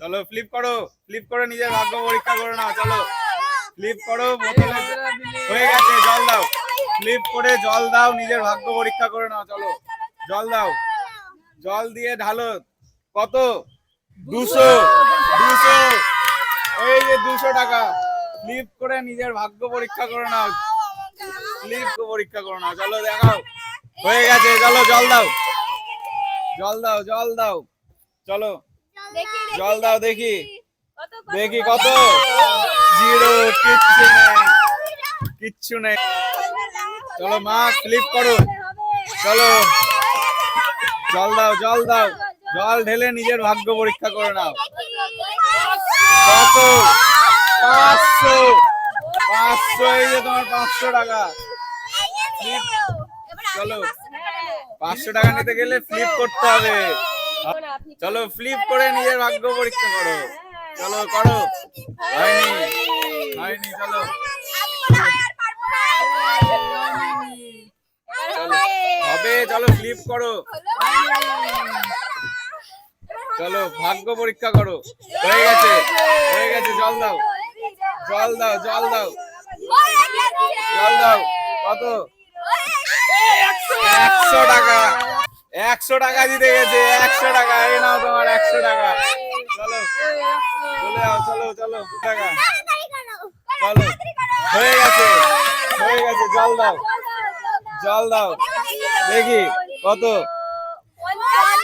চলো ফ্লিপ করো, ফ্লিপ করে নিজের ভাগ্য পরীক্ষা করে নাও। চলো ফ্লিপ করো, বোতলে হয়ে গেছে, জল দাও। ফ্লিপ করে জল দাও, নিজের ভাগ্য পরীক্ষা করে নাও। চলো জল দাও, জল দিয়ে ঢালো। কত? 200। 200, এই যে 200 টাকা। ফ্লিপ করে নিজের ভাগ্য পরীক্ষা করে নাও। ফ্লিপ পরীক্ষা করে নাও। চলো দেখাও, হয়ে গেছে। চলো জল দাও, জল দাও, জল দাও। চলো জল দাও, দেখি দেখি কত? 0, কিচ্ছু নেই, কিচ্ছু নেই। চলো মা ফ্লিপ করো। চলো জল দাও, জল দাও, জল ঢেলে নিজের ভাগ্য পরীক্ষা করে নাও। কত? 500। 500, এই যে তোমার 500 টাকা। চলো 500 টাকা নিতে গেলে ফ্লিপ করতে হবে। চলো ফ্লিপ করে নিজের ভাগ্য পরীক্ষা করো। চলো করো। হয়নি, হয়নি। চলো হবে, চলো ফ্লিপ করো। চলো ভাগ্য পরীক্ষা করো। হয়ে গেছে, হয়ে গেছে। জল দাও, জল দাও, জল দাও, জল দাও। কত? 100 টাকা। 100 টাকা দিতে গেছে। 100 টাকা, এই নাও তোমার 100 টাকা। চলো চলে যাও, চলো চলো টাকা। চলো হয়ে গেছে, হয়ে গেছে। জল দাও, জল দাও, দেখি কত?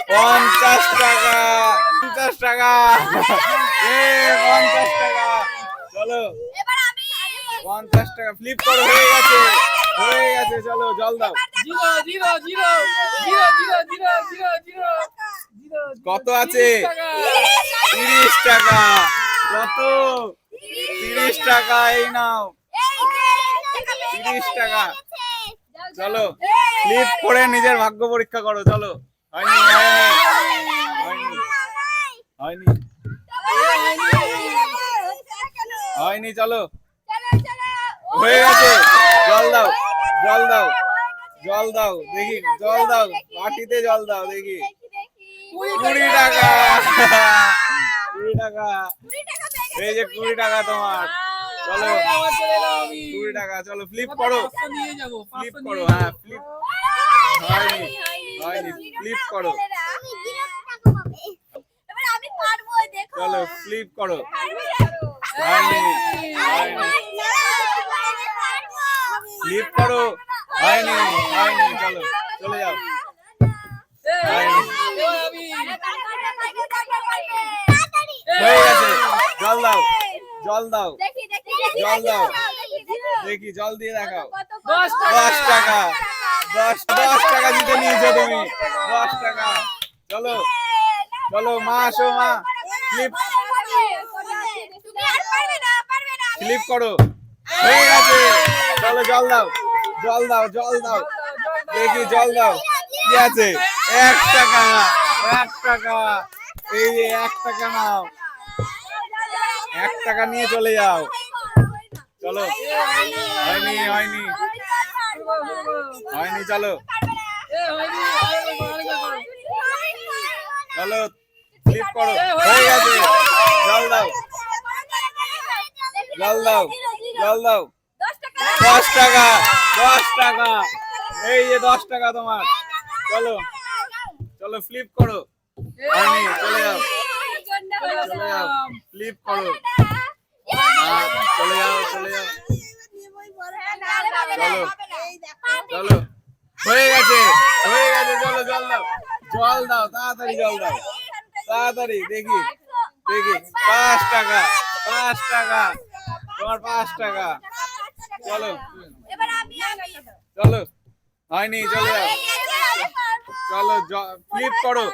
50 টাকা। 50 টাকা, 50 টাকা। চলো 50 টাকা ফ্লিপ করো। হয়ে গেছে, হয়ে গেছে। চলো জল দাও। কত আছে? 30 টাকা। কত? 30 টাকা, এই নাও 30 টাকা। চলো ফ্লিপ করে নিজের ভাগ্য পরীক্ষা করো। চলো হয়নি, হয়নি, হয়নি, হয়নি। চলো হয়ে গেছে। জল দাও, জল দাও, জল দাও, দেখি জল দাও। বাটিতে জল দাও, দেখি। 20 টাকা। 20 টাকা, এই যে 20 টাকা তোমার। চলো 20 টাকা। চলো ফ্লিপ করো, ফ্লিপ করো। হ্যাঁ ফ্লিপ, হয়নি, হয়নি। ফ্লিপ করো। চলো ফ্লিপ করো। হয়নি, হয়নি। ফ্লিপ করো। হয়নি, হয়নি। চলো চলে যাও। হয়নি, হয়ে গেছে। জল দাও, জল দাও, জল দাও, দেখি জল দিয়ে দেখাও। 10 টাকা। 10 টাকা দিতে নিয়েছো তুমি। 10 টাকা। চলো চলো মা, আসো মা। ফ্লিপ, ফ্লিপ করো। হয়ে গেছে। চলো জল দাও, জল দাও, জল দাও, দেখি জল দাও। কি আছে? 1 টাকা। 1 টাকা, এই যে 1 টাকা নাও। 1 টাকা নিয়ে চলে যাও। চলো হয়নি, হয়নি, হয়নি। চলো চলো ফ্লিপ করো। হয়ে গেছে। জল দাও, জল দাও, জল দাও। 10 টাকা। 10 টাকা, এই যে 10 টাকা তোমার। চলো চলো ফ্লিপ করো। হয়নি, চলে যাও, চলে যাও। ফ্লিপ করো। চলে যাও, চলে যাও। চলো চলো হয়ে গেছে, হয়ে গেছে। চলো জল দাও, জল দাও, তাড়াতাড়ি জল দাও, তাড়াতাড়ি। দেখি দেখি 5 টাকা। 5 টাকা তোমার, 5 টাকা। চলো চলো হয়নি, চলে যাও। চলো ফ্লিপ করো।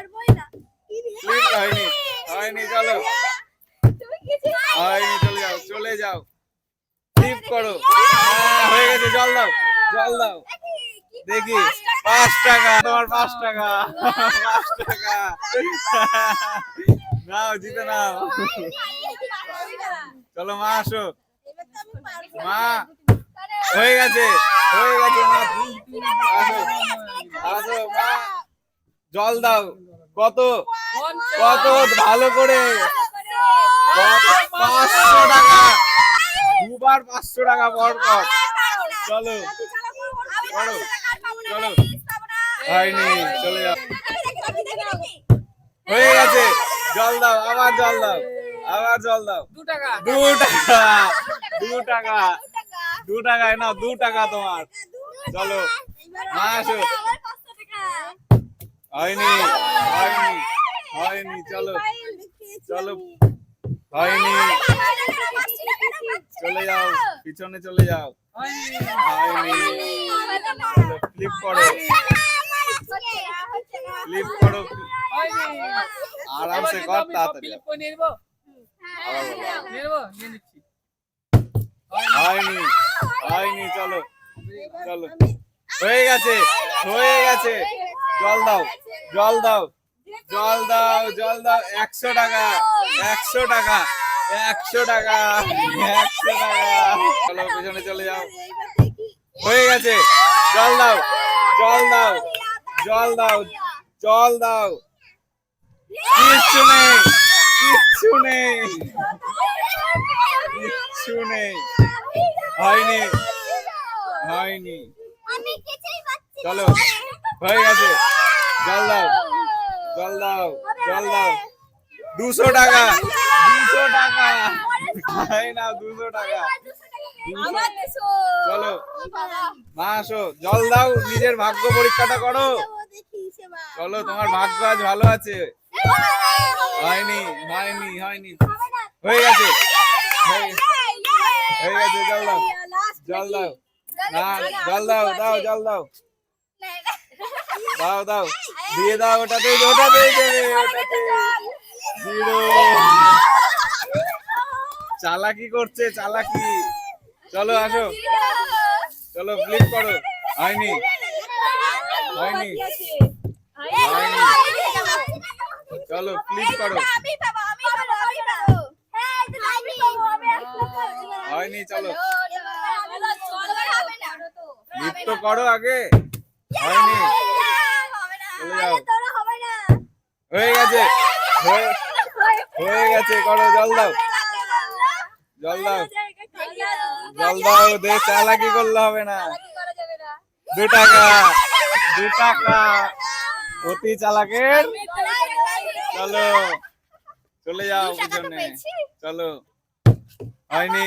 ফ্লিপ হয়নি, হয়নি। চলো হয়নি, চলে যাও, চলে যাও। ফ্লিপ করো। হয়ে গেছে। জল দাও, জল দাও, দেখি। 5 টাকা তোমার, 5 টাকা। 5 টাকা নাও, জিতে নাও। চলো মা, আসো মা। হয়ে গেছে, হয়ে গেছে মা। আসো, আসো মা। জল দাও। কত? কত? ভালো করে 500 টাকা, দুবার 500 টাকা পর পর। চলো করো, চলো হয়নি, চলে যাও। হয়ে গেছে, জল দাও, আবার জল দাও, আবার জল দাও। 2 টাকা 2 টাকা, 2 টাকা, 2 টাকায় না, 2 টাকা তোমার। চলো মা আসো। হয়নি, হয়নি, হয়নি, চলো চলো, হয়নি, চলে যাও, পিছনে চলে যাও। হয়নি, ফ্লিপ করো, ফ্লিপ করো, আরামসে কর, তাড়াতাড়ি। ফিলিপ কই নিয়ে নেবো আবার বলো। নিয়ে নেবো নিয়ে নিচ্ছি হয়নি, হয়নি, চলো চলো, হয়ে গেছে, হয়ে গেছে। জল দাও, জল দাও, জল দাও, জল দাও। 100 টাকা, 100 টাকা, 100 টাকা, 100 টাকা। চলো পেছনে চলে যাও। হয়ে গেছে, জল দাও, জল দাও, জল দাও, জল দাও। কিচ্ছু নেই, কিচ্ছু নেই, কিচ্ছু নেই, হয়নি, হয়নি। চলো হয়ে গেছে, জল দাও, জল দাও, জল দাও। 200 টাকা, 200 টাকা, হয় না, 200 টাকা। 200 চলো মা আসো, জল দাও, নিজের ভাগ্য পরীক্ষাটা করো। চলো, তোমার ভাগ্য আজ ভালো আছে। হয়নি, হয়নি, হয়নি, হয়ে গেছে, হয়ে গেছে, জল দাও, জল দাও, না জল দাও, দাও জল দাও, দাও দাও, দিয়ে দাও, ওটাতেই ওটাতেই দেবে, ওটাতে। জিরো, চালাকি করছে, চালাকি। চলো আসো, চলো ফ্লিপ করো। হয়নি, হয়নি, হয়নি, চলো ফ্লিপ করো। হয়নি, চলো ফ্লিপ তো করো আগে। হয়নি, চলে যাও। হয়ে গেছে, হয়ে গেছে, করো, জল দাও, জল দাও, জল দাও, দে, চালাকি করলে হবে না। 2 টাকা, 2 টাকা, অতি চালাকের। চলো চলে যাও পিছনে, চলো। হয়নি,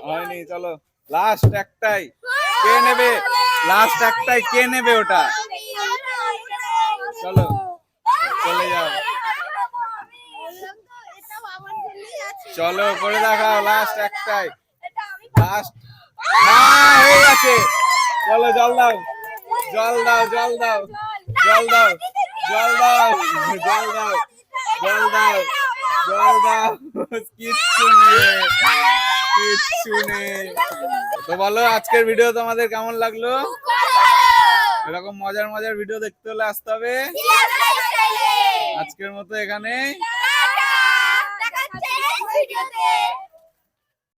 হয়নি, চলো লাস্ট একটাই, কে নেবে? লাস্ট একটাই, কে নেবে ওটা? চলো চলে যাও, চলো করে দেখাও, লাস্ট একটাই, লাস্ট। না, হয়ে গেছে। চলো জল দাও, জল দাও, জল দাও, জল দাও, জল দাও, জল দাও, জল দাও, জল দাও। কিচ্ছু নেই, কিচ্ছু নেই। তো বলো, আজকের ভিডিও তোমাদের কেমন লাগলো? এরকম মজার মজার ভিডিও দেখতে হলে আসতে হবে। আজকের মতো এখানে।